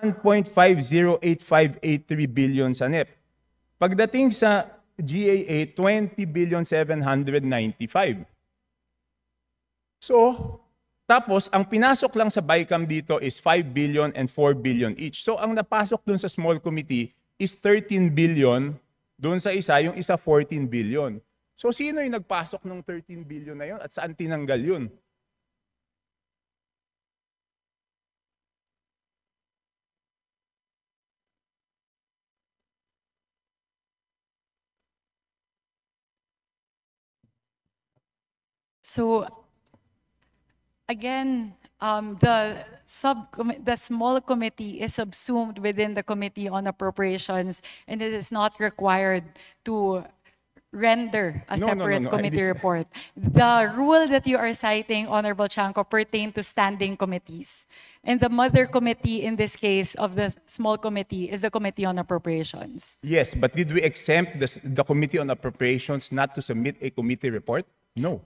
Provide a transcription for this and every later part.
1.508583 billion sa NEP. Pagdating sa GAA, 20,795. So, tapos ang pinasok lang sa BICAM dito is 5 billion and 4 billion each. So ang napasok dun sa small committee is 13 billion, dun sa isa, yung isa 14 billion. So sino yung nagpasok ng 13 billion na yun at saan tinanggal yun? So again, the small committee is subsumed within the Committee on Appropriations, and it is not required to render a separate committee report. The rule that you are citing, Honorable Chanco, pertain to standing committees. And the mother committee in this case of the small committee is the Committee on Appropriations. Yes, but did we exempt the Committee on Appropriations not to submit a committee report? No.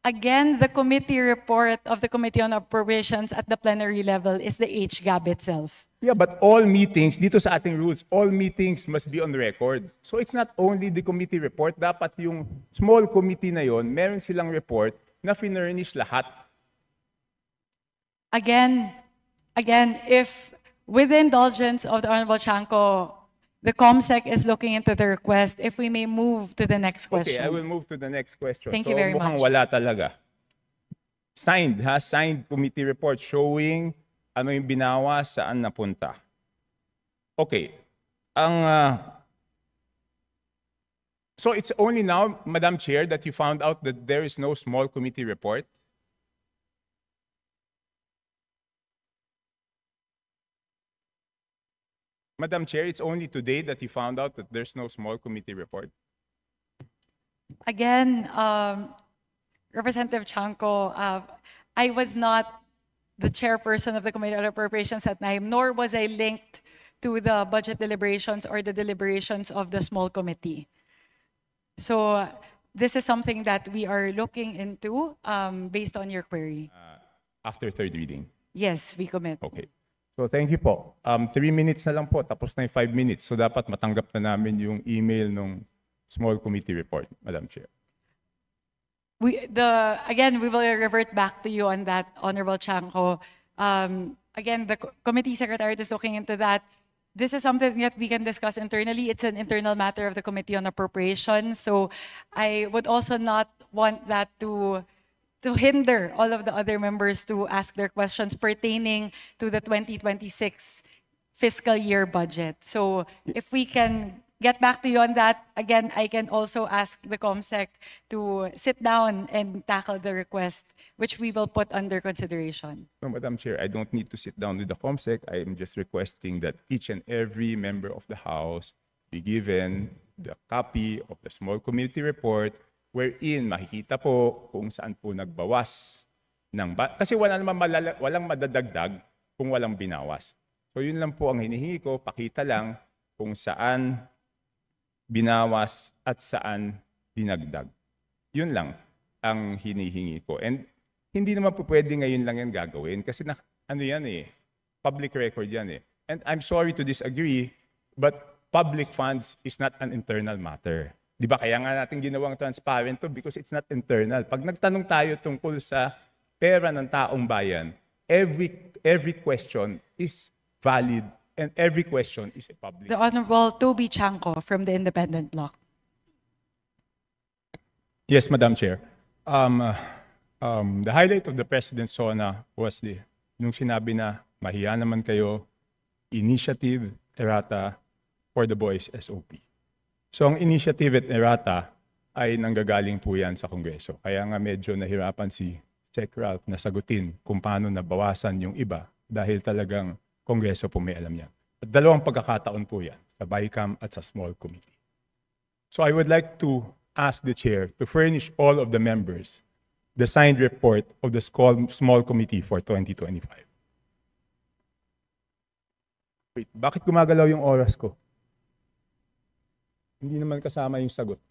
Again, the committee report of the Committee on Appropriations at the plenary level is the HGAB itself. Yeah, but all meetings, dito sa ating rules, all meetings must be on record. So it's not only the committee report, dapat yung small committee na yon, meron silang report na finurnish lahat. Again, if with the indulgence of the Honorable Chanco, the COMSEC is looking into the request, if we may move to the next question. Okay, I will move to the next question. Thank you very mukhang much. Wala talaga. Signed committee report showing ano yung binawas, saan napunta. Okay. So it's only now, Madam Chair, that you found out that there is no small committee report? Madam Chair, it's only today that you found out that there's no small committee report? Again, Representative Chanco, I was not the chairperson of the Committee on Appropriations at NIME, nor was I linked to the budget deliberations or the deliberations of the small committee. So this is something that we are looking into based on your query. After third reading? Yes, we commit. Okay. So thank you po. 3 minutes na lang po, tapos na yung 5 minutes. So dapat matanggap na namin yung email ng small committee report, Madam Chair. Again, we will revert back to you on that, Honorable Chanco. Again, the committee secretariat is looking into that. This is something that we can discuss internally. It's an internal matter of the Committee on Appropriations. So I would also not want that to hinder all of the other members to ask their questions pertaining to the 2026 fiscal year budget. So if we can get back to you on that, again, I can also ask the COMSEC to sit down and tackle the request, which we will put under consideration. No, Madam Chair, I don't need to sit down with the COMSEC. I am just requesting that each and every member of the House be given the copy of the small committee report wherein makikita po kung saan po nagbawas. Kasi walang madadagdag kung walang binawas. So yun lang po ang hinihingi ko, pakita lang kung saan binawas at saan dinagdag. Yun lang ang hinihingi ko. And hindi naman po pwede ngayon lang yan gagawin kasi public record yan eh. And I'm sorry to disagree, but public funds is not an internal matter. Di ba kaya nga natin ginawang transparent to because it's not internal. Pag nagtanong tayo tungkol sa pera ng taong bayan, every question is valid and every question is a public. The Honorable Toby Chanco from the Independent Bloc. Yes, Madam Chair. The highlight of the President's SONA was nung sinabi na mahiya naman kayo, initiative, errata for the boys SOP. So ang initiative at errata ay nanggagaling po yan sa Kongreso. Kaya nga medyo nahirapan si Sec. Ralph na sagutin kung paano nabawasan yung iba dahil talagang Kongreso po may alam yan. At dalawang pagkakataon po yan, sa BICAM at sa small committee. So I would like to ask the Chair to furnish all of the members the signed report of the small committee for 2025. Wait, bakit gumagalaw yung oras ko? Hindi naman kasama yung sagot.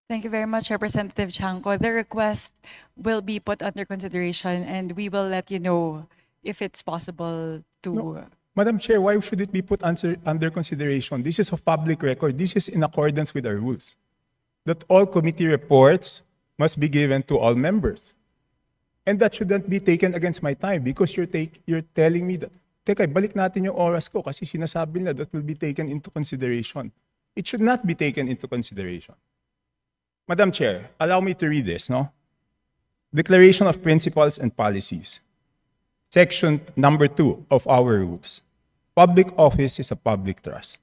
Thank you very much, Representative Chanco. The request will be put under consideration, and we will let you know if it's possible to. No. Madam Chair, why should it be put under consideration? This is of public record. This is in accordance with our rules. That all committee reports must be given to all members. And that shouldn't be taken against my time because you're telling me that, teka, balik natin yung oras ko kasi sinasabi nila that will be taken into consideration. It should not be taken into consideration. Madam Chair, allow me to read this, no? Declaration of Principles and Policies. Section number 2 of our rules. Public office is a public trust.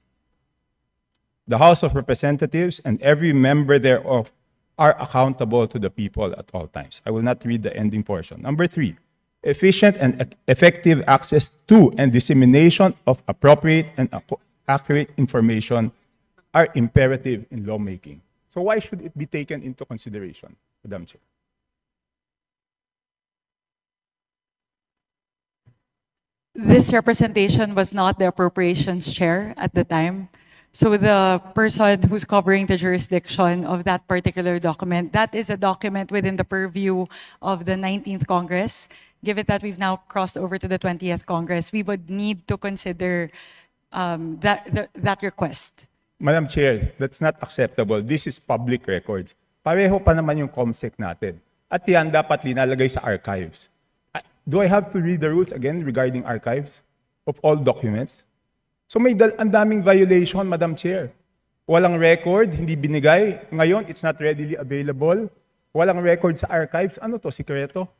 The House of Representatives and every member thereof are accountable to the people at all times. I will not read the ending portion. Number 3, efficient and effective access to and dissemination of appropriate and accurate information are imperative in lawmaking. So why should it be taken into consideration, Madam Chair? This representation was not the appropriations chair at the time. So the person who's covering the jurisdiction of that particular document, that is a document within the purview of the 19th Congress. Given that we've now crossed over to the 20th Congress, we would need to consider that request. Madam Chair, that's not acceptable. This is public records. Pareho pa naman yung COMSEC natin. At yan dapat linalagay sa archives. Do I have to read the rules again regarding archives of all documents? So may ang daming violation, Madam Chair. Walang record, hindi binigay. Ngayon, it's not readily available. Walang record sa archives. Ano to, sikreto?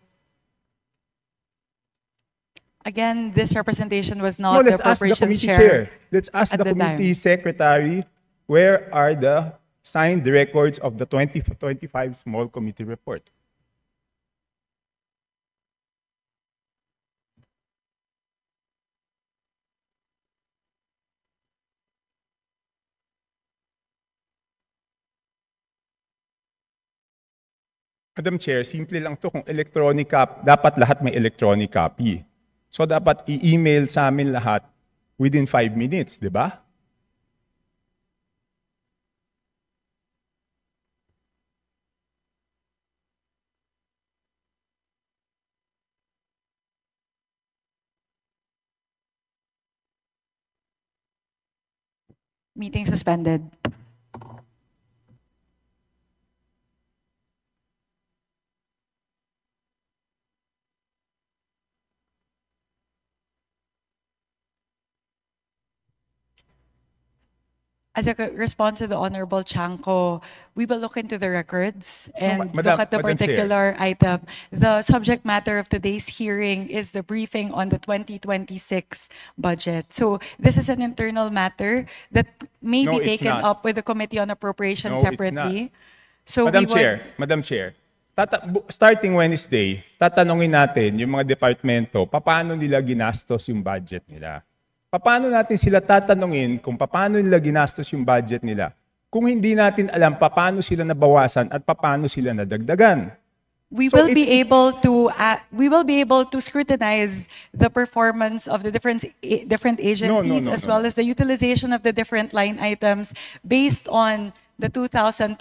Again, this representation was No, not the let's ask the appropriations committee chair. Let's ask at the the committee time. secretary, where are the signed records of the 2025 small committee report? Madam Chair, simple lang to. Kung electronic copy, dapat lahat may electronic copy. So dapat i-email sa amin lahat within 5 minutes, di ba? Meeting suspended. As a response to the Honorable Chanco, we will look into the records and Madam- look at the Madam Chair. particular item. The subject matter of today's hearing is the briefing on the 2026 budget. So this is an internal matter that may No, be it's taken not. up with the Committee on Appropriations No, it's separately. So Madam we would, Chair, Madam Chair, starting Wednesday, tatanungin natin yung mga departamento, paano nila ginastos yung budget nila. Paano natin sila tatanungin kung paano nila ginastos yung budget nila kung hindi natin alam paano sila nabawasan at paano sila nadagdagan. we So will be able to scrutinize the performance of the different agencies as well as the utilization of the different line items based on the 2025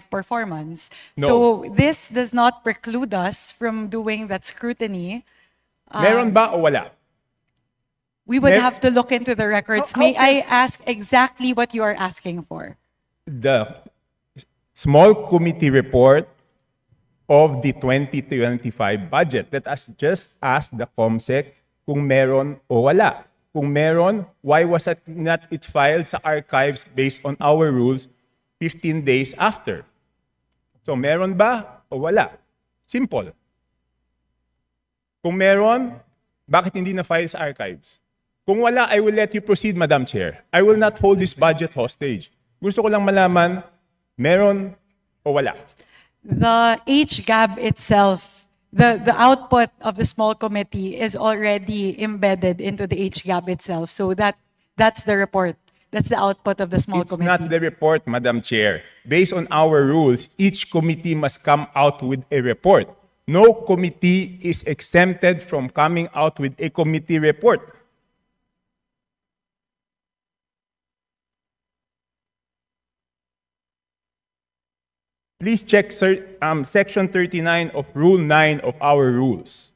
performance. No. So this does not preclude us from doing that scrutiny. Meron ba o wala? We would Mer- have to look into the records. How May can- I ask exactly what you are asking for? The small committee report of the 2025 budget. Let us just ask the COMSEC kung meron o wala. Kung meron, why was it not filed sa archives based on our rules 15 days after? So meron ba o wala? Simple. Kung meron, bakit hindi na-file sa archives? Kung wala, I will let you proceed, Madam Chair. I will not hold this budget hostage. Gusto ko lang malaman, meron o wala. The HGAB itself, the output of the small committee is already embedded into the HGAB itself. So that's the report. That's the output of the small It's committee. not the report, Madam Chair. Based on our rules, each committee must come out with a report. No committee is exempted from coming out with a committee report. Please check Section 39 of Rule 9 of our rules.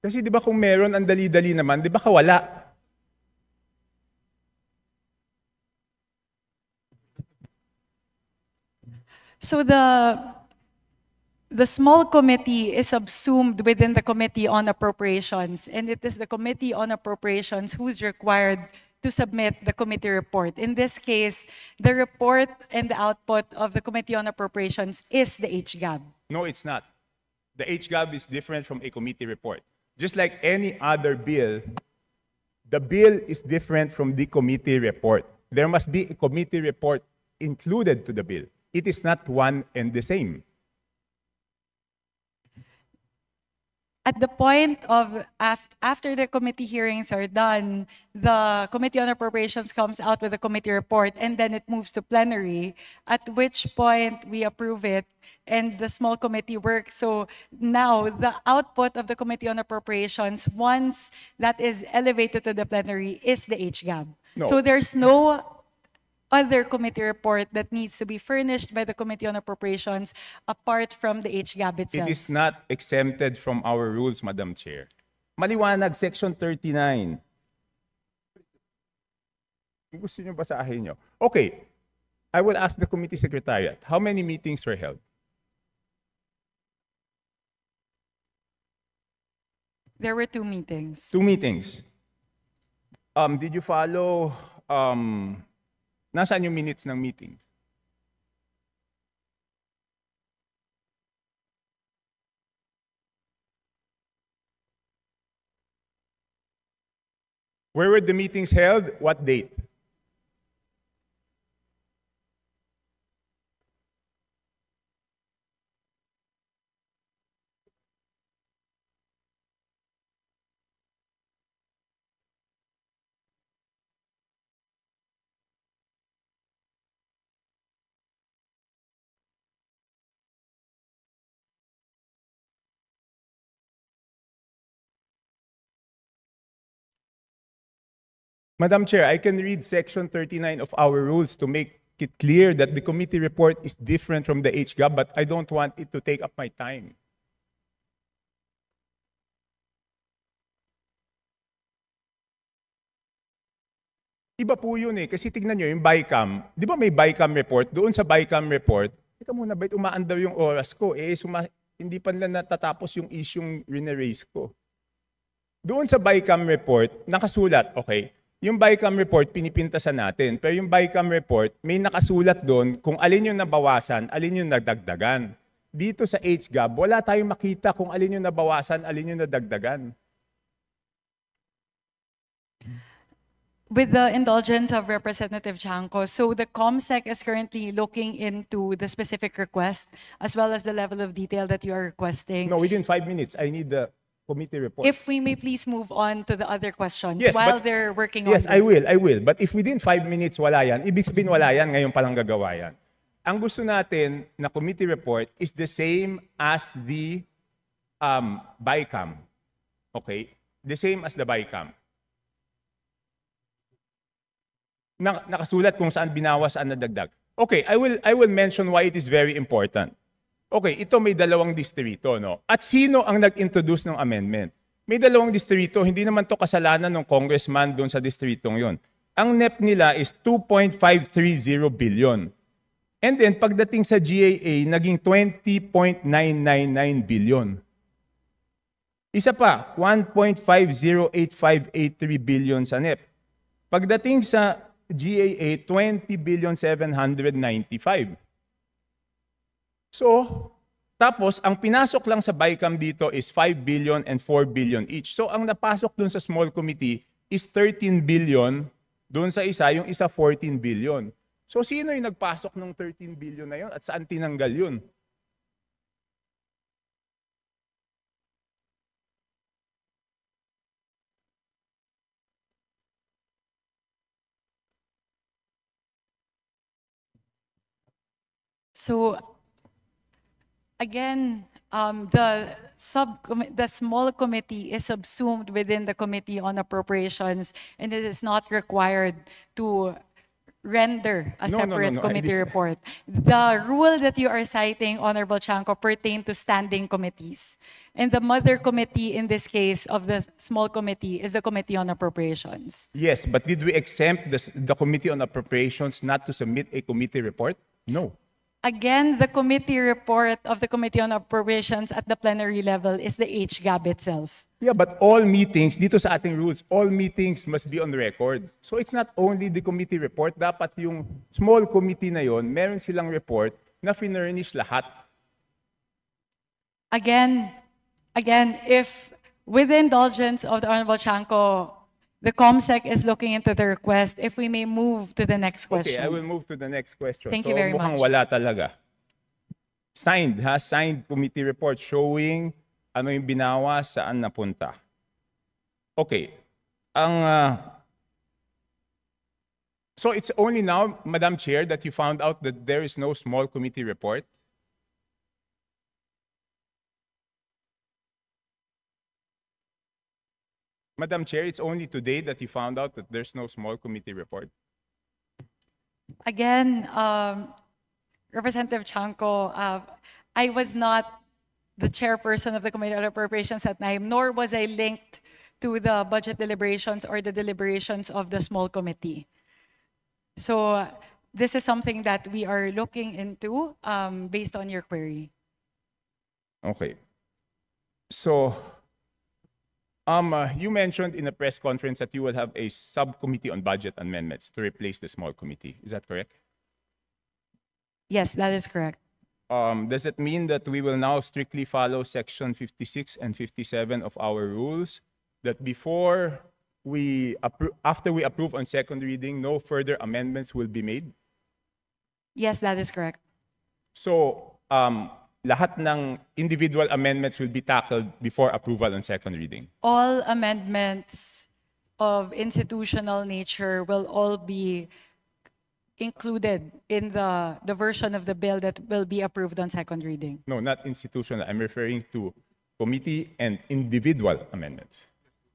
Kasi di ba kung meron, ang dali-dali naman, di ba kawala? So the small committee is subsumed within the Committee on Appropriations, and it is the Committee on Appropriations who's required to submit the committee report. In this case, the report and the output of the Committee on Appropriations is the HGAB. No, it's not. The HGAB is different from a committee report. Just like any other bill, the bill is different from the committee report. There must be a committee report included to the bill. It is not one and the same. At the point of after the committee hearings are done, the Committee on Appropriations comes out with a committee report, and then it moves to plenary, at which point we approve it and the small committee works. So now the output of the Committee on Appropriations, once that is elevated to the plenary, is the HGAB. No. So there's no other committee report that needs to be furnished by the Committee on Appropriations apart from the HGAB itself. It is not exempted from our rules, Madam Chair. Maliwanag, Section 39. Gusto nyo basahin nyo? Okay, I will ask the committee secretariat, how many meetings were held? There were 2 meetings. 2 meetings. Did you follow, nasaan yung minutes ng meetings? Where were the meetings held? What date? Madam Chair, I can read Section 39 of our rules to make it clear that the committee report is different from the HGAB, but I don't want it to take up my time. Iba po yun eh, kasi tignan nyo yung BICAM. Di ba may BICAM report? Doon sa BICAM report, teka muna, ba't umaandar yung oras ko? Hindi pa na natatapos yung isyong rineraise ko. Doon sa BICAM report, nakasulat, okay, yung BICAM report, pinipintasan natin. Pero yung BICAM report, may nakasulat doon kung alin yung nabawasan, alin yung nagdagdagan. Dito sa HGAB, wala tayong makita kung alin yung nabawasan, alin yung nadagdagan. With the indulgence of Representative Chanco, so the COMSEC is currently looking into the specific request as well as the level of detail that you are requesting. No, within 5 minutes, I need the committee report. If we may please move on to the other questions Yes, while but- they're working on Yes, this. I will. But if within 5 minutes wala yan, ibig sabihin wala yan, ngayon palang gagawa yan. Ang gusto natin na committee report is the same as the BICAM. Okay? The same as the BICAM. Nakasulat kung saan binawas, saan nadagdag. Okay, I will mention why it is very important. Okay, ito may 2 distrito, no? At sino ang nag-introduce ng amendment? May 2 distrito, hindi naman to kasalanan ng congressman doon sa distritong yon. Ang NEP nila is 2.530 billion. And then pagdating sa GAA, naging 20.999 billion. Isa pa, 1.508583 billion sa NEP. Pagdating sa GAA, 20,795. So, tapos ang pinasok lang sa BICAM dito is 5 billion and 4 billion each. So, ang napasok dun sa small committee is 13 billion, dun sa isa, yung isa 14 billion. So, sino yung nagpasok ng 13 billion na yun at saan tinanggal yun? So Again, the small committee is subsumed within the Committee on Appropriations, and it is not required to render a No, no, no, separate no, I committee didn't- report. The rule that you are citing, Honorable Chanco, pertain to standing committees. And the mother committee in this case of the small committee is the Committee on Appropriations. Yes, but did we exempt the Committee on Appropriations not to submit a committee report? No. Again, the committee report of the Committee on Appropriations at the plenary level is the HGAB itself. Yeah, but all meetings, dito sa ating rules, all meetings must be on record. So it's not only the committee report, dapat yung small committee na yon, meron silang report na finurnish lahat. Again, if with the indulgence of the Honorable Chanco, the COMSEC is looking into the request, if we may move to the next question. Okay, I will move to the next question. Thank you very mukhang much. wala talaga. Signed committee report showing ano yung binawa, saan napunta. Okay. So it's only now, Madam Chair, that you found out that there is no small committee report? Madam Chair, it's only today that you found out that there's no small committee report? Again, Representative Chanco, I was not the chairperson of the Committee on Appropriations at NIME, nor was I linked to the budget deliberations or the deliberations of the small committee. So this is something that we are looking into based on your query. Okay. So, you mentioned in a press conference that you will have a subcommittee on budget amendments to replace the small committee. Is that correct? Yes, that is correct. Does it mean that we will now strictly follow section 56 and 57 of our rules, that before we after we approve on second reading, no further amendments will be made? Yes, that is correct. So, lahat ng individual amendments will be tackled before approval on second reading? All amendments of institutional nature will all be included in the version of the bill that will be approved on second reading. No, not institutional. I'm referring to committee and individual amendments.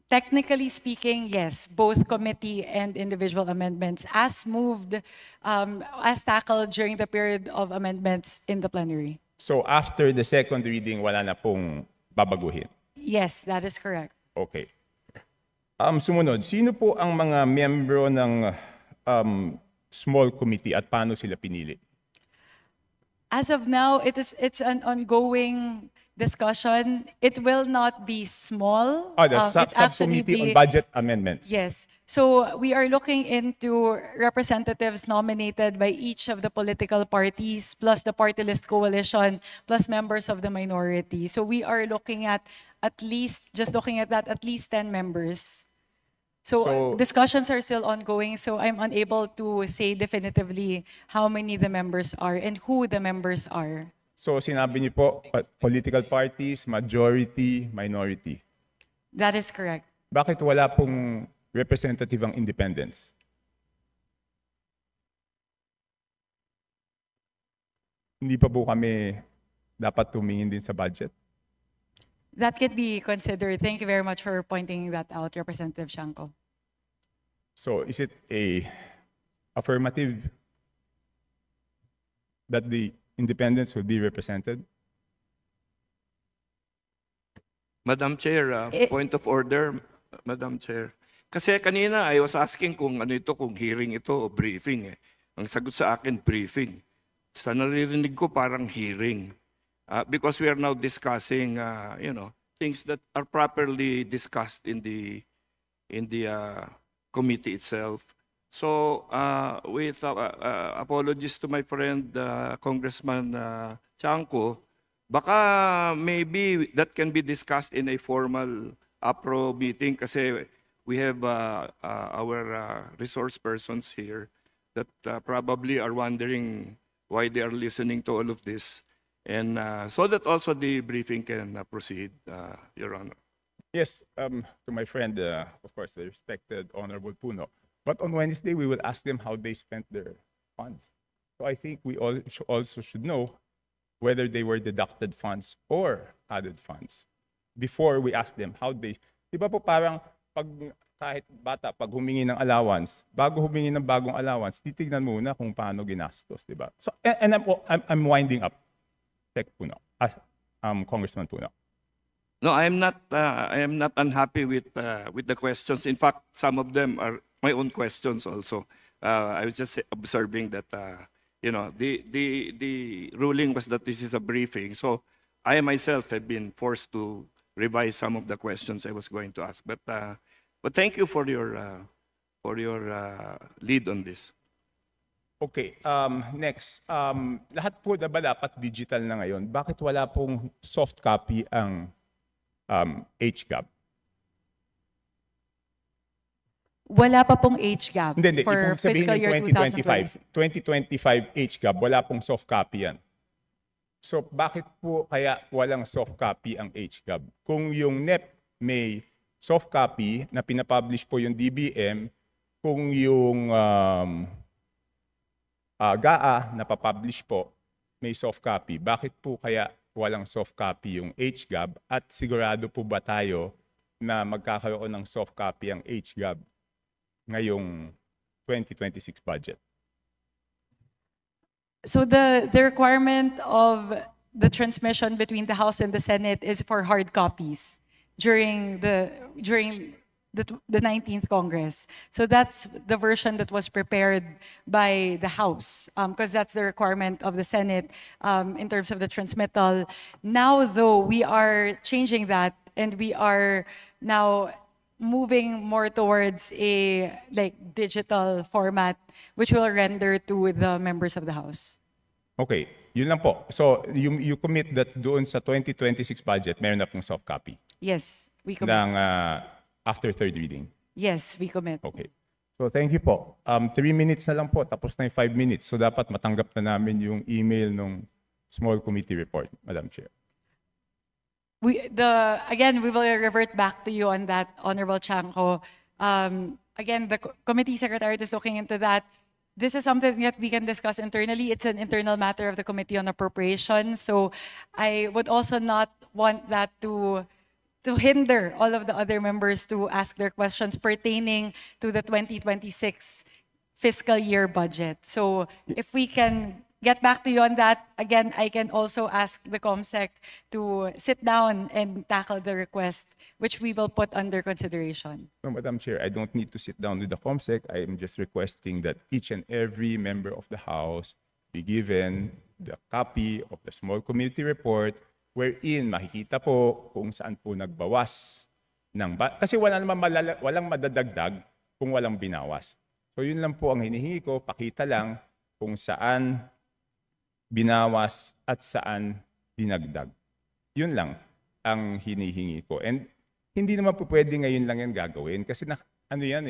Technically speaking, yes, both committee and individual amendments as moved, as tackled during the period of amendments in the plenary. So after the second reading, wala na pong babaguhin? Yes, that is correct. Okay. Sumunod, sino po ang mga miyembro ng small committee at paano sila pinili? As of now, it's an ongoing discussion. It will not be small. The It's actually subcommittee on budget amendments. Yes. So we are looking into representatives nominated by each of the political parties, plus the party list coalition, plus members of the minority. So we are looking at least 10 members. So discussions are still ongoing, so I'm unable to say definitively how many the members are and who the members are. So sinabi niyo po, political parties, majority, minority. That is correct. Bakit wala pong representative ang independents? Hindi pa po kami dapat tumingin din sa budget? That could be considered. Thank you very much for pointing that out, Representative Chanco. So is it a affirmative that the independents will be represented? Madam Chair, point of order, Madam Chair. Kasi kanina I was asking kung ano ito, kung hearing ito o briefing. Ang sagot sa akin, briefing. Sa naririnig ko parang hearing. Because we are now discussing, things that are properly discussed in the committee itself. So, with apologies to my friend Congressman Chanco, baka maybe that can be discussed in a formal APRO meeting kasi we have our resource persons here that probably are wondering why they are listening to all of this. And so that also the briefing can proceed, Your Honor. Yes, to my friend, of course, the respected Honorable Puno. But on Wednesday, we will ask them how they spent their funds. So I think we all also should know whether they were deducted funds or added funds, before we ask them how they, di ba po parang pag kahit bata, pag humingi ng allowance, bago humingi ng bagong allowance, titignan muna kung paano ginastos, di ba? So, and I'm winding up. Check po na. Congressman po na. No, I am not unhappy with the questions. In fact, some of them are my own questions also. I was just observing that you know, the ruling was that this is a briefing. So I myself have been forced to revise some of the questions I was going to ask. But thank you for your lead on this. Okay, next. Lahat po na ba dapat digital na ngayon? Bakit wala pong soft copy ang HGAB? Wala pa pong HGAB Hindi. for Ibig sabihin fiscal yung year 2025. 2025 HGAB, wala pong soft copy yan. So bakit po kaya walang soft copy ang HGAB? Kung yung NEP may soft copy na pinapublish po yung DBM, kung yung GAA na papublish po may soft copy, bakit po kaya walang soft copy yung HGAB? At sigurado po ba tayo na magkakaroon ng soft copy ang HGAB ngayong 2026 budget? So the requirement of the transmission between the House and the Senate is for hard copies during the 19th Congress. So that's the version that was prepared by the House, because that's the requirement of the Senate in terms of the transmittal. Now, though, we are changing that, and we are now moving more towards a digital format, which will render to the members of the House. Okay, yun lang po. So you commit that doon sa 2026 budget, meron na pong soft copy Yes, we commit. ng after third reading. Yes, we commit. Okay. So thank you po. 3 minutes na lang po, tapos na yung 5 minutes. So dapat matanggap na namin yung email ng small committee report, Madam Chair. Again, we will revert back to you on that, Honorable Chanco. Again, the committee secretariat is looking into that. This is something that we can discuss internally. It's an internal matter of the Committee on Appropriations. So I would also not want that to hinder all of the other members to ask their questions pertaining to the 2026 fiscal year budget. So if we can get back to you on that, again, I can also ask the COMSEC to sit down and tackle the request, which we will put under consideration. So, Madam Chair, I don't need to sit down with the COMSEC. I am just requesting that each and every member of the House be given the copy of the small committee report wherein makikita po kung saan po nagbawas ng kasi walang madadagdag kung walang binawas. So yun lang po ang hinihingi ko, pakita lang kung saan binawas at saan dinagdag. Yun lang ang hinihingi ko. And hindi naman po pwede ngayon lang yan gagawin kasi ano yan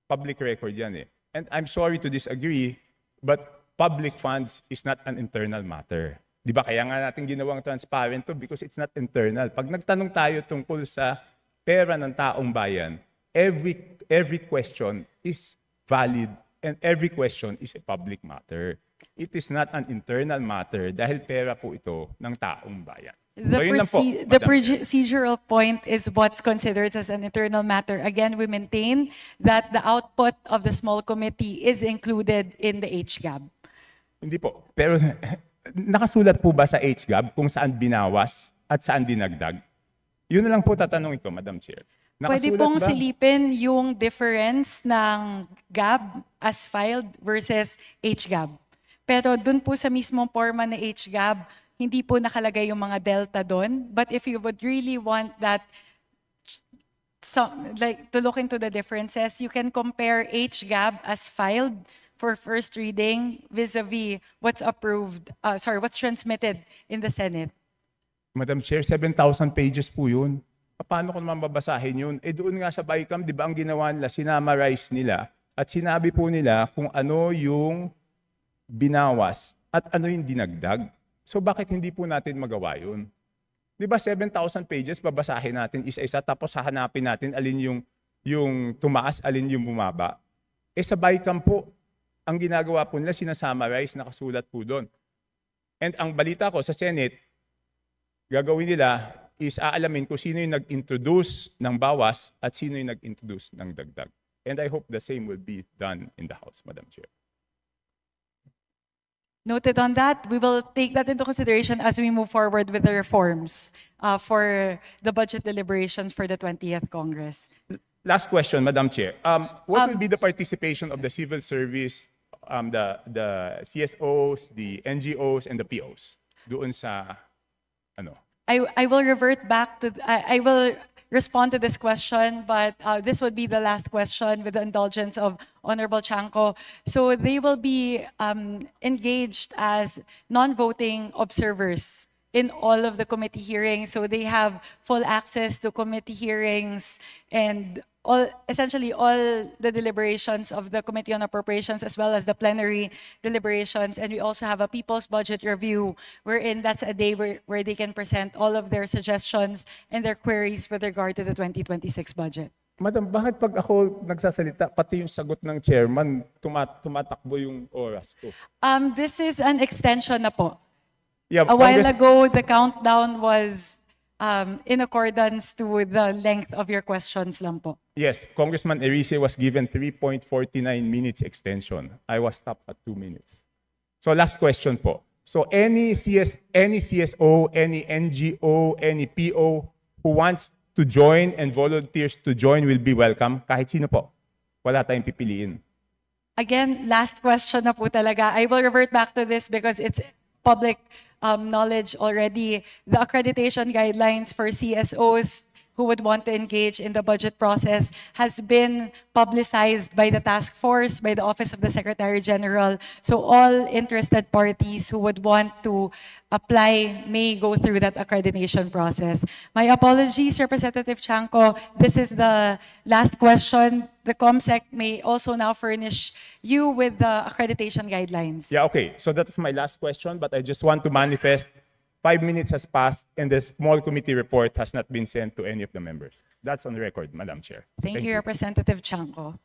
public record yan And I'm sorry to disagree, but public funds is not an internal matter. Di ba kaya nga natin ginawang transparent to because it's not internal. Pag nagtanong tayo tungkol sa pera ng taong bayan, every question is valid and every question is a public matter. It is not an internal matter dahil pera po ito ng taong bayan. The procedural point is what's considered as an internal matter. Again, we maintain that the output of the small committee is included in the HGAB. Hindi po. Pero nakasulat po ba sa HGAB kung saan binawas at saan dinagdag? Yun na lang po tatanungin ko, Madam Chair. Pwede pong silipin yung difference ng GAB as filed versus HGAB. Pero dun po sa mismong forma na HGAB, hindi po nakalagay yung mga delta doon. But if you would really want that, to look into the differences, you can compare HGAB as filed for first reading vis-a-vis what's what's transmitted in the Senate. Madam Chair, 7,000 pages po yun. Paano ko naman babasahin yun? Doon nga sa BICAM, di ba ang ginawa nila, sinamarize nila at sinabi po nila kung ano yung binawas at ano yung dinagdag. So bakit hindi po natin magawa yun? Di ba 7,000 pages, babasahin natin isa-isa tapos hahanapin natin alin yung tumaas, alin yung bumaba. Sa BICAM po, ang ginagawa po nila, sinasummarize, nakasulat po doon. And ang balita ko sa Senate, gagawin nila is aalamin kung sino yung nag-introduce ng bawas at sino yung nag-introduce ng dagdag. And I hope the same will be done in the House, Madam Chair. Noted on that. We will take that into consideration as we move forward with the reforms for the budget deliberations for the 20th Congress. Last question, Madam Chair. What will be the participation of the civil service, the CSOs, the NGOs, and the POs doon sa ano? I will revert back to, I will respond to this question, but this would be the last question with the indulgence of Honorable Chanco. So they will be engaged as non-voting observers in all of the committee hearings. So they have full access to committee hearings and essentially all the deliberations of the Committee on Appropriations as well as the plenary deliberations. And we also have a People's Budget Review wherein that's a day where they can present all of their suggestions and their queries with regard to the 2026 budget. Madam, bakit pag ako nagsasalita, pati yung sagot ng chairman, tumatakbo yung oras ko? This is an extension na po. Yeah, A while ago, the countdown was in accordance to the length of your questions lang po. Yes, Congressman Erice was given 3.49 minutes extension. I was stopped at 2 minutes. So last question po. So any CSO, any NGO, any PO who wants to join and volunteers to join will be welcome. Kahit sino po. Wala tayong pipiliin. Again, last question na po talaga. I will revert back to this because it's public knowledge already. The accreditation guidelines for CSOs who would want to engage in the budget process has been publicized by the task force, by the Office of the Secretary General. So all interested parties who would want to apply may go through that accreditation process. My apologies, Representative Chanco. This is the last question. The COMSEC may also now furnish you with the accreditation guidelines. Yeah, okay. So that's my last question, but I just want to manifest 5 minutes has passed and the small committee report has not been sent to any of the members. That's on record, Madam Chair. Thank you, Representative Chanco.